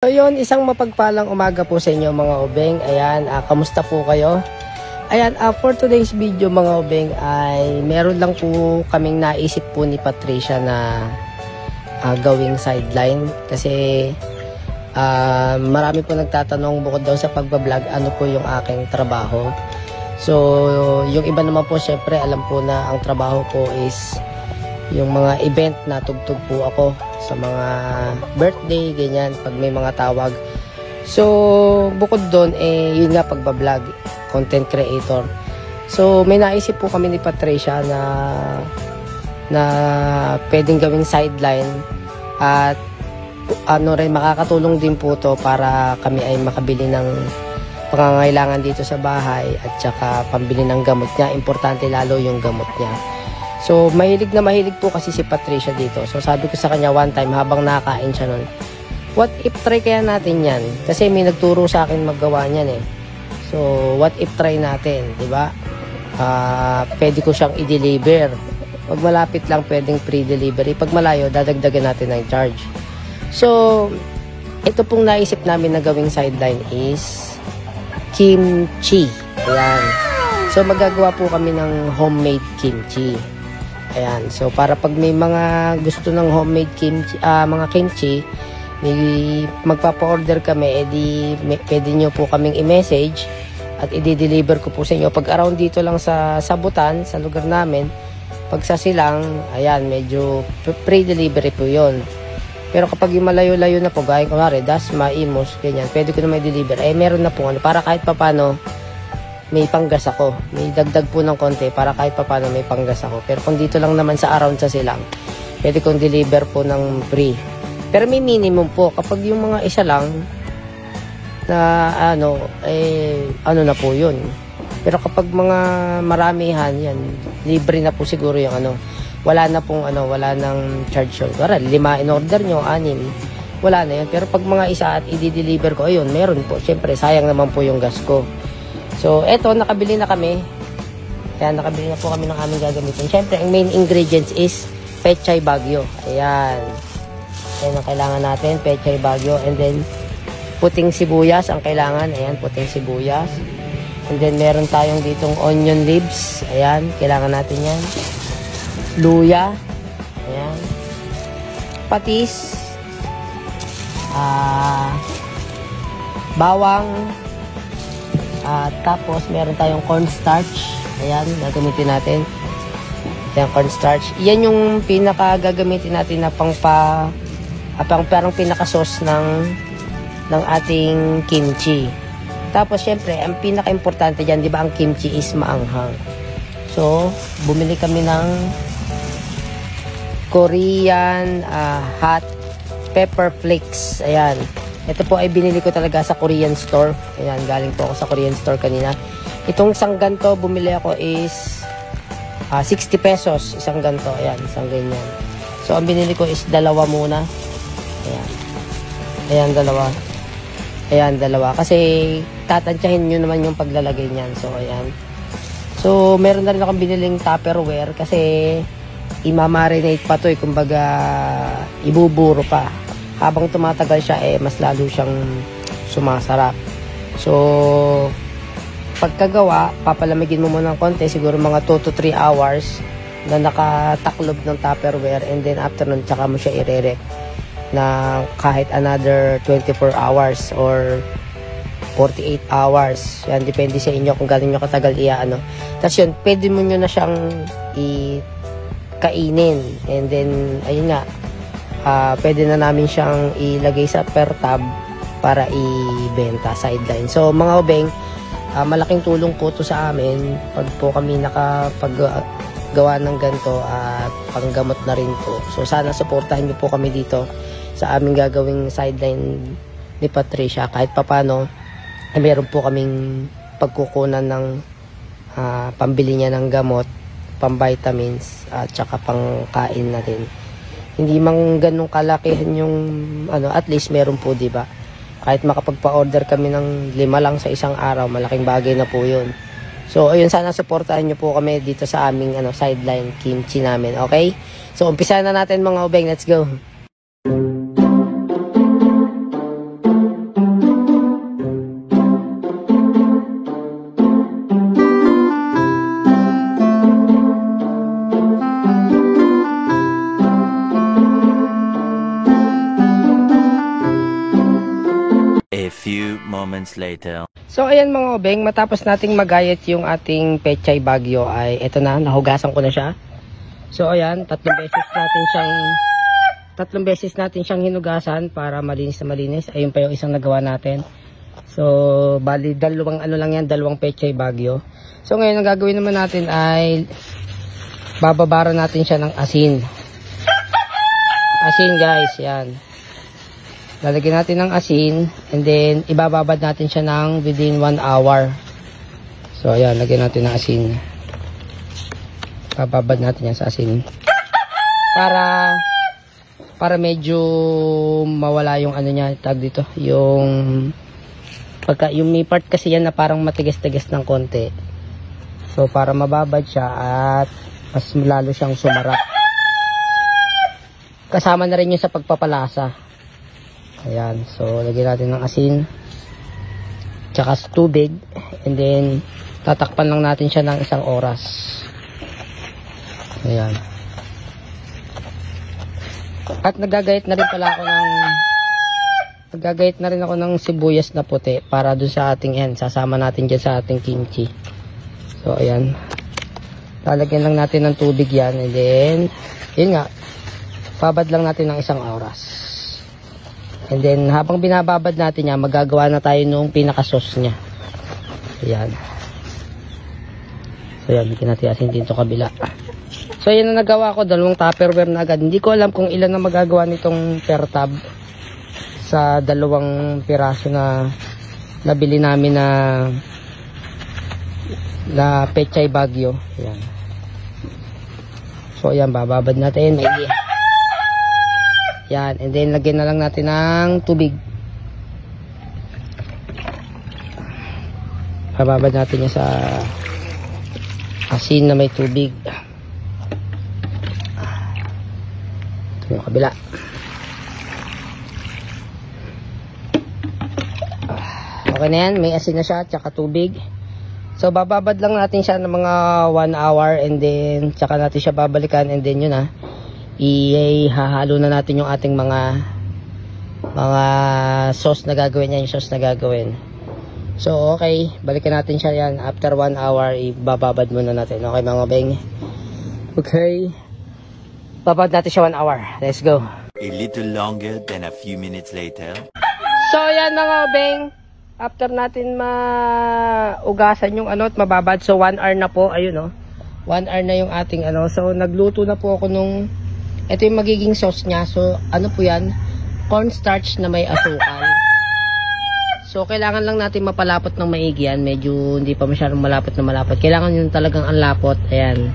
So yun, isang mapagpalang umaga po sa inyo mga obeng. Ayan, kamusta po kayo? Ayan, for today's video mga obeng ay meron lang po kaming naisip po ni Patricia na gawing sideline. Kasi marami po nagtatanong bukod daw sa pagbablog, ano po yung aking trabaho. So yung iba naman po syempre alam po na ang trabaho ko is yung mga event na tugtog po ako sa mga birthday, ganyan, pag may mga tawag. So, bukod doon, yun nga, pagbablog, content creator. So, may naisip po kami ni Patricia na pwedeng gawing sideline at ano rin, makakatulong din po to para kami ay makabili ng pangangailangan dito sa bahay at saka pambili ng gamot niya. Importante lalo yung gamot niya. So, mahilig na mahilig po kasi si Patricia dito. So, sabi ko sa kanya one time habang nakakain siya nun, what if try kaya natin yan? Kasi may nagturo sa akin maggawa niyan eh. So, what if try natin, di ba? Pwede ko siyang i-deliver. Pag malapit lang, pwedeng pre-delivery. Pag malayo, dadagdagan natin ng charge. So, ito pong naisip namin na gawing sideline is kimchi. Ayan. So, magagawa po kami ng homemade kimchi. Ayan, so para pag may mga gusto ng homemade kimchi, mga kimchi, may magpapa-order kami, edi pwede nyo po kaming i-message at i-deliver ko po sa inyo. Pag around dito lang sa Sabutan, sa lugar namin, pag sa Silang, ayan, medyo pre-delivery po yon. Pero kapag yung malayo-layo na po, gaya kunwari, Dasma, Imus, ganyan, pwede ko na may deliver. Meron na po, para kahit papano, may panggas ako. May dagdag po ng konti para kahit paano may panggas ako. Pero kung dito lang naman sa around sa Silang, pwede kong deliver po ng free. Pero may minimum po. Kapag yung mga isa lang na ano na po yun. Pero kapag mga maramihan, yan, libre na po siguro yung ano. Wala na pong wala nang charge yun. Para 5 in order nyo, 6, wala na yun. Pero pag mga isa at i-deliver ko, ayun, meron po. Siyempre, sayang naman po yung gas ko. So, eto, nakabili na kami. Ayan, nakabili na po kami ng aming gagamitin. Siyempre, ang main ingredients is pechay bagyo. Ayan. Ayan ang kailangan natin, pechay bagyo. And then, puting sibuyas ang kailangan. Ayan, puting sibuyas. And then, meron tayong ditong onion leaves. Ayan, kailangan natin yan. Luya. Ayan. Patis. Bawang. Tapos, meron tayong cornstarch. Ayan, gagamitin natin. Ayan, cornstarch. Yan yung pinaka-gagamitin natin na parang pinaka-sauce ng ating kimchi. Tapos, syempre, ang pinaka-importante dyan, di ba, ang kimchi is maanghang. So, bumili kami ng Korean hot pepper flakes. Ayan. Ito po ay binili ko talaga sa Korean store. Ayan, galing po ako sa Korean store kanina. Itong isang ganto, bumili ako is 60 pesos. Isang ganto. Ayan, isang ganyan. So, ang binili ko is dalawa muna. Ayan. Ayan, dalawa. Ayan, dalawa. Kasi, tatansyahin nyo naman yung paglalagay niyan. So, ayan. So, meron na rin akong biniling Tupperware kasi imamarinate pa to eh. Kumbaga, ibuburo pa. Habang tumatagal siya, mas lalo siyang sumasarap. So, pagkagawa, papalamigin mo muna ng konti, siguro mga 2 to 3 hours na nakataklob ng Tupperware, and then after nun, tsaka mo siya irerek na kahit another 24 hours or 48 hours. Yan, depende sa inyo kung gano'n nyo katagal Tapos yun, pwede mo nyo na siyang kainin. And then, ayun nga, pwede na namin siyang ilagay sa per tab para ibenta, sideline. So, mga obeng, malaking tulong po to sa amin pag po kami nakapaggawa ng ganito at panggamot na rin po. So, sana suportahan niyo po kami dito sa aming gagawing sideline ni Patricia. Kahit papano, meron po kaming pagkukunan ng pambili niya ng gamot, pang-vitamins, at saka pang-kain na din. Hindi mang ganun kalakihan yung at least meron po, di ba? Kahit makapagpa-order kami ng 5 lang sa isang araw, malaking bagay na po 'yun. So, ayun, sana suportahan niyo po kami dito sa aming sideline kimchi namin, okay? So, umpisa na natin mga obeng, let's go. few moments later. So ayan mga obeng, matapos nating magayat yung ating pechay bagyo ay eto na, nahugasan ko na siya. So ayan, tatlong beses natin siyang hinugasan para malinis na malinis. Ayun pa yung isang nagawa natin. So bali dalawang dalawang pechay bagyo. So ngayon ang gagawin naman natin ay bababara natin siya ng asin. Asin guys, yan. Lalagyan natin ng asin and then ibababad natin siya ng within 1 hour. So ayan, lagyan natin ng asin. Bababad natin yan sa asin. Para medyo mawala yung ano niya, tag dito, yung may part kasi yan na parang matigas-tigas ng konti. So para mababad siya at mas lalo siyang sumarap. Kasama na rin yun sa pagpapalasa. Ayan, so lagyan natin ng asin tsaka tubig and then tatakpan lang natin siya ng 1 oras. Ayan. At nagagayat na rin ako ng sibuyas na puti para dun sa ating sasama natin dyan sa ating kimchi. So ayan, lalagyan lang natin ng tubig yan and then yun nga, babad lang natin ng 1 oras. And then, habang binababad natin yan, magagawa na tayo nung pinaka-sauce niya. Ayan. So, yan. Bigyan natin asin dito kabila. So, yan na nagawa ko. 2 Tupperware na agad. Hindi ko alam kung ilan na magagawa nitong per tub sa 2 piraso na nabili namin na pechay bagyo. Ayan. So, ayan. Bababad natin. Yan, and then lagyan na lang natin ng tubig. Bababad natin niya sa asin na may tubig. Ito yung kabila. Okay na yan, may asin na siya, tsaka tubig. So bababad lang natin siya ng mga 1 hour and then tsaka natin siya babalikan and then yun ihahalo na natin yung ating mga sauce na gagawin niya, yung sauce na gagawin. So okay, balikan natin siya yan after 1 hour, ibababad muna natin. Okay mga beng, okay, bababad natin siya 1 hour. Let's go. A little longer than a few minutes later. So yan mga beng, after natin maugasan yung at mababad, so 1 hour na po, ayun 1 hour na yung ating so nagluto na po ako nung ito yung magiging sauce niya. So, po yan? Cornstarch na may asukal. So, kailangan lang natin mapalapot ng maigi yan. Medyo hindi pa masyadong malapot na malapot. Kailangan yun talagang ang lapot. Ayan.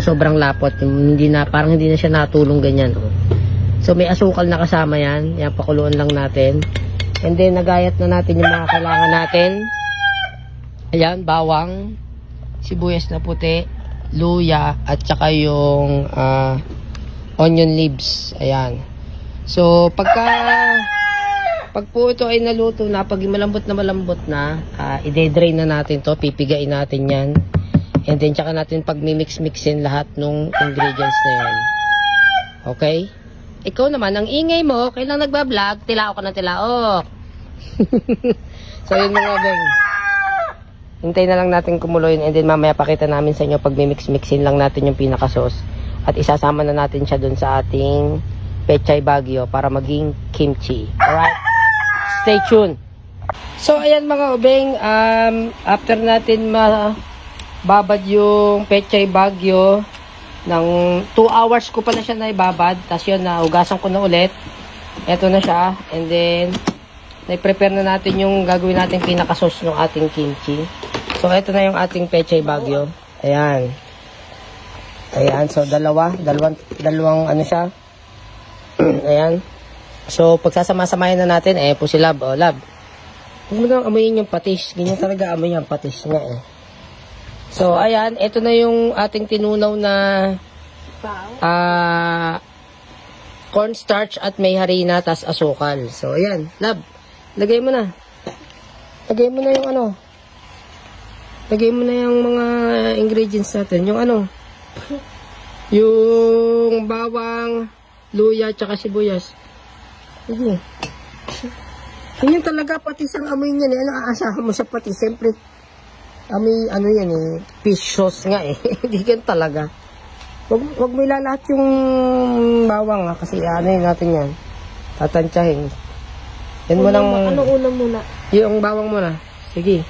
Sobrang lapot. Yung parang hindi na siya natulong ganyan. So, may asukal na kasama yan. Yan, pakuluan lang natin. And then, nagayat na natin yung mga kailangan natin. Ayan, bawang, sibuyas na puti, luya, at saka yung onion leaves. Ayan. So, pag po ito ay naluto na, pag malambot na, i-drain na natin to, pipigain natin yan. And then, tsaka natin pag mix-mixin lahat ng ingredients na yan. Okay? Ikaw naman, ang ingay mo, kailang nagbablog, tilaok ka na tilaok. So, yun mga beng. Hintayin na lang natin kumulo yun, and then mamaya pakita namin sa inyo pag mix-mixin lang natin yung pinaka-sauce. At isasama na natin siya dun sa ating pechay bagyo para maging kimchi. Alright? Stay tuned. So, ayan mga ubeng, after natin mababad yung pechay bagyo, ng 2 hours ko pa na siya naibabad. Tapos yun, ugasan ko na ulit. Ito na siya. And then, na-prepare na natin yung gagawin natin pinaka-sauce ng ating kimchi. So, ito na yung ating pechay bagyo. Ayan. Ayan, so dalawang siya. Ayan. So, pagsasama-samahin na natin, po si Lab. O, Lab. Huwag mo nang amoyin yung patis. Ganyan talaga amoy yung patis nga So, ayan, ito na yung ating tinunaw na cornstarch at may harina, tas asukal. So, ayan, Lab. Lagay mo na. Lagay mo na yung Lagay mo na yung mga ingredients natin. Yung yung bawang, luya, tsaka sibuyas. Yun yung talaga patis ang amoy niyan eh. Ano aasahan mo sa patis? Siyempre, amoy ano yan eh. Fish sauce nga eh. Hindi gan talaga. Wag mo ilalahat yung bawang ha. Kasi ano yun natin yan. Tatansyahin. Yan mo lang. Ano una muna? Yung bawang mo na. Sige.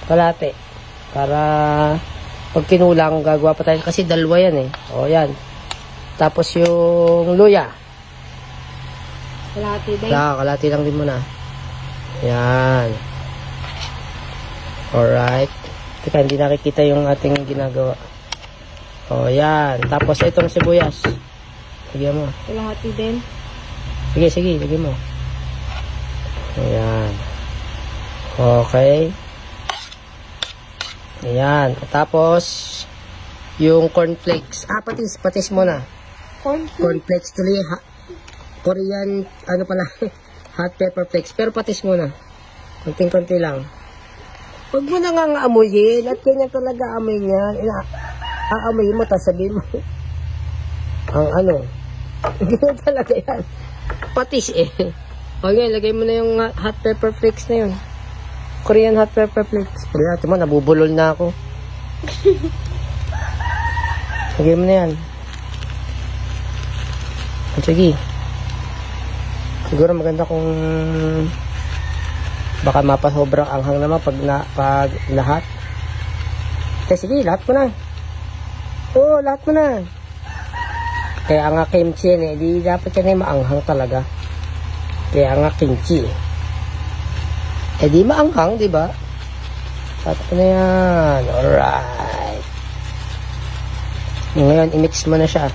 Kalate. Para pag kinulang, gagawa pa tayo. Kasi dalawa yan eh. O yan. Tapos yung luya. Kalahati din. Kalate lang din muna. Yan. Alright. Teka, hindi nakikita yung ating ginagawa. O yan. Tapos itong sibuyas. Lagyan mo. Kalahati din. Sige. Lagyan mo. Ayan. Okay. Ayan. Tapos, yung cornflakes. Patis muna. Cornflakes tuloy. Korean, ano pala, hot pepper flakes. Pero patis muna. Konting-konti lang. Huwag mo na nga amuyin. At ganyan talaga amoy niyan. Aamoyin mo, tapos sabihin mo. Ang ano. Ganyan talaga yan. Patis eh. Okay, lagay mo na yung hot pepper flakes na yun. Korean hot pepper flakes. Kaya natin mo, nabubulol na ako. Lagay mo na yan. Sige. Siguro maganda kung baka mapasobrang anghang naman pag lahat. Kaya sige, lahat mo na. Oo, lahat mo na. Kaya nga kimchi yan eh. Di dapat yan ay maanghang talaga. Kaya nga kimchi eh. Eh di maanghang, di ba? Lahat mo na yan. Alright. Ngayon, i-mix mo na siya.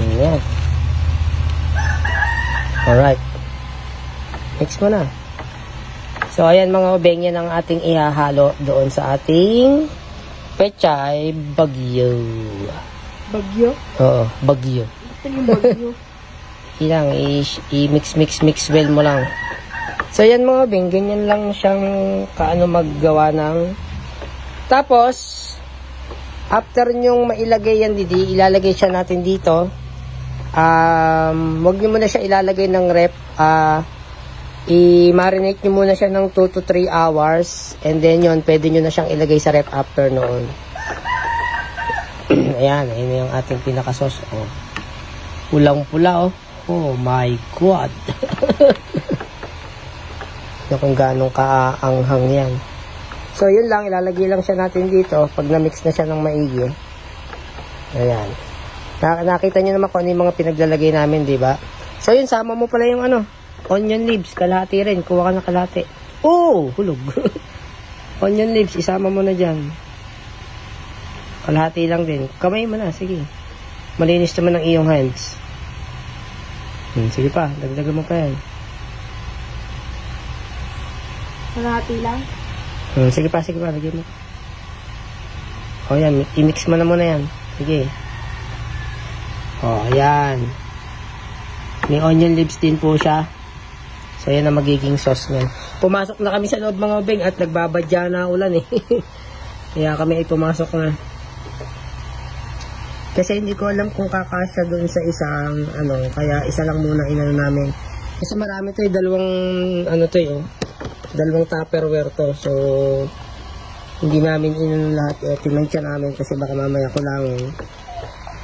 Ayan. Alright. Mix mo na. So, ayan mga obeng, yan ang ating ihahalo doon sa ating pechay bagyo. Bagyo? Oo, bagyo. Ito yung bagyo. Ilang, i-mix well mo lang. So, yan mga obeng, ganyan lang siyang kaano maggawa ng. Tapos, after nyong mailagay yan, ilalagay siya natin dito. Wag nyo muna siya ilalagay ng rep. I-marinate nyo muna siya ng 2 to 3 hours. And then yun, pwede nyo na siyang ilagay sa rep after noon. Ayan, ayun yung ating pinaka-sauce. Oh. Pulang-pula, oh. Oh my God. Yung kung ganong kaanghang yan. So, yun lang. Ilalagay lang siya natin dito. Pag na-mix na siya ng maigi. Ayan. Nakita nyo naman kung ano yung mga pinaglalagay namin, di ba? So, yun. Sama mo pala yung onion leaves. Kalahati rin. Kuha ka na kalahati. Oh! Hulog. Onion leaves. Isama mo na dyan. Kalahati lang din. Kamay mo na. Sige. Malinis naman ang iyong hands. Sige pa. Dagdagan mo pa yan. Kalahati lang? Sige pa. Lagyan mo. O, yan. I-mix mo na muna yan. Sige. O, ayan. May onion leaves din po siya. So, yan ang magiging sauce niyan. Pumasok na kami sa loob mga obeng at nagbabadya na ulan eh. Kaya kami ay pumasok na. Kasi hindi ko alam kung kakasya doon sa isang kaya isa lang muna inano namin. Kasi marami to eh, dalawang tupperware to. So, hindi namin inano lahat. Tinansya namin kasi baka mamaya kulangin.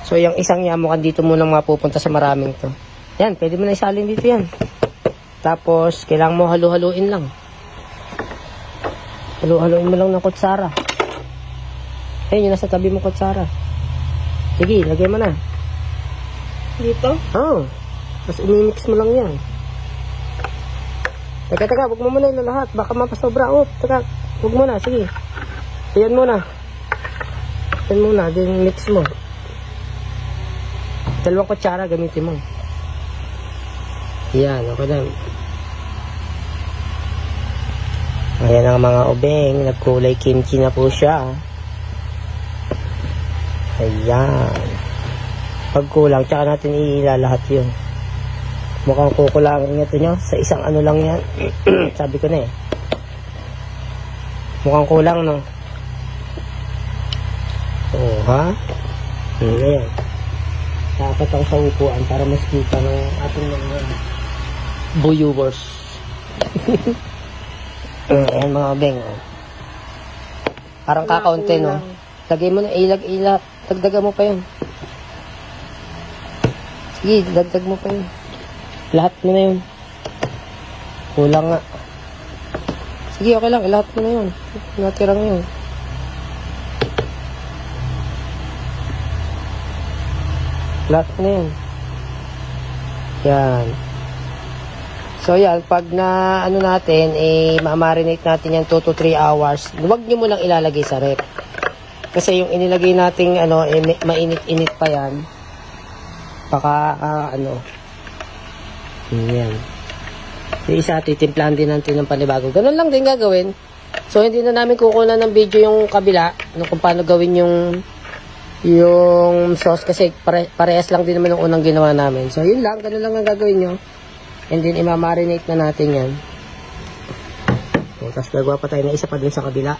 So, yung isang yamukan dito muna mapupunta sa maraming to. Yan, pwede mo na isalin dito yan. Tapos, kailangan mo halu-haluin lang. Halu-haluin mo lang ng kutsara. Ayun, yung nasa tabi mo kutsara. Sige, lagay mo na. Dito? Oo. Tapos, imimix mo lang yan. Teka, huwag mo muna yung lahat. Baka mapasobra. Teka, huwag mo na. Sige. Ayan muna. Then mix mo. 2 kutsara gamitin mo. Yan, okay na. Ayan ang mga obeng. Nagkulay kimchi na po siya. Ayan. Pag kulang, tsaka natin ilalahat yun. Mukhang kukulangin ito nyo. Sa isang lang yan. Sabi ko na eh. Mukhang kulang, no? Oo, ha? Ayan. Dapat ako sa upuan para mas kita ng ating mga viewers. Ayan mga obeng. Oh. Parang kakaunti, no? Lagay mo na ilag. Dagdagan mo pa yun. Sige, dagdag mo pa yun. Lahat mo na yun. Kulang nga. Sige, okay lang. Lahat mo na yun. Natirang yun. Lahat mo na yun. Yan. So, yan. Pag na, ano natin, ma-marinate natin yan 2 to 3 hours. Huwag nyo mo lang ilalagay sa rep. Kasi yung inilagay nating, mainit-init pa yan. Baka, yan. Yung isa, titimplahan din natin ng panibago. Ganun lang din gagawin. So, hindi na namin kukunan ng video yung kabila, kung paano gawin yung sauce. Kasi parehas lang din naman yung unang ginawa namin. So, yun lang. Ganun lang ang gagawin nyo. And then, ima-marinate na natin yan. So, tapos gagawa pa tayo ng isa pa dun sa kabila.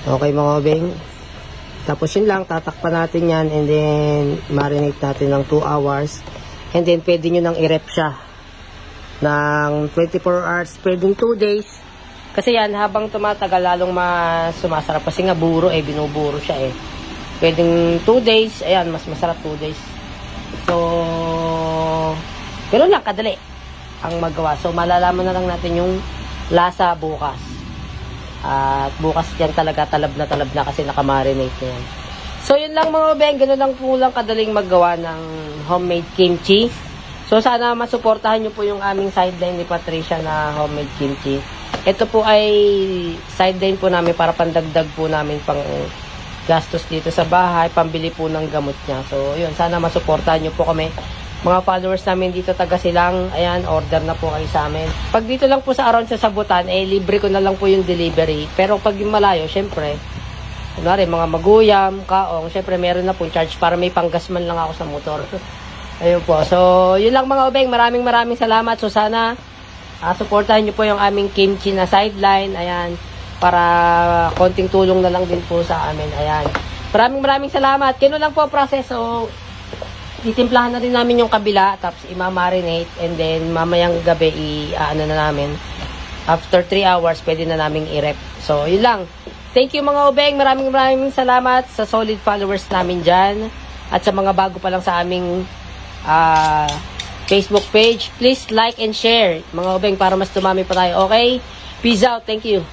Okay, mga obeng. Tapos yun lang, tatakpan natin yan. And then, marinate natin ng 2 hours. And then, pwede nyo nang i-rep siya ng 24 hours. Pwedeng 2 days. Kasi yan, habang tumatagal, lalong sumasarap. Kasi nga, binuburo siya eh. Pwedeng 2 days. Ayan, mas masarap 2 days. So, pero lang, kadali ang magawa. So, malalaman na lang natin yung lasa bukas. At bukas yan talaga, talab na kasi nakamarinate na yan. So, yun lang mga obeng. Ganun lang po lang kadaling maggawa ng homemade kimchi. So, sana masuportahan nyo po yung aming sideline ni Patricia na homemade kimchi. Ito po ay sideline po namin para pandagdag po namin pang gastos dito sa bahay, pambili po ng gamot niya. So, yun, sana masuportahan nyo po kami. Mga followers namin dito, taga Silang, ayan, order na po kayo sa amin. Pag dito lang po sa around sa Sabutan, libre ko na lang po yung delivery. Pero pag yung malayo, syempre, kunwari, mga maguyam, kaong, syempre meron na po charge para may panggasman lang ako sa motor. Ayun po. So, yun lang mga obeng. Maraming salamat. So, sana supportahan nyo po yung aming kimchi na sideline. Ayan. Para konting tulong na lang din po sa amin. Ayan. Maraming salamat. Kino lang po ang process. So, titimplahan na rin namin yung kabila. Tapos, ima-marinate. And then, mamayang gabi, na namin. After 3 hours, pwede na namin i-rep. So, yun lang. Thank you mga obeng. Maraming salamat sa solid followers namin dyan. At sa mga bago pa lang sa aming Facebook page. Please like and share mga obeng para mas tumami pa tayo. Okay? Peace out. Thank you.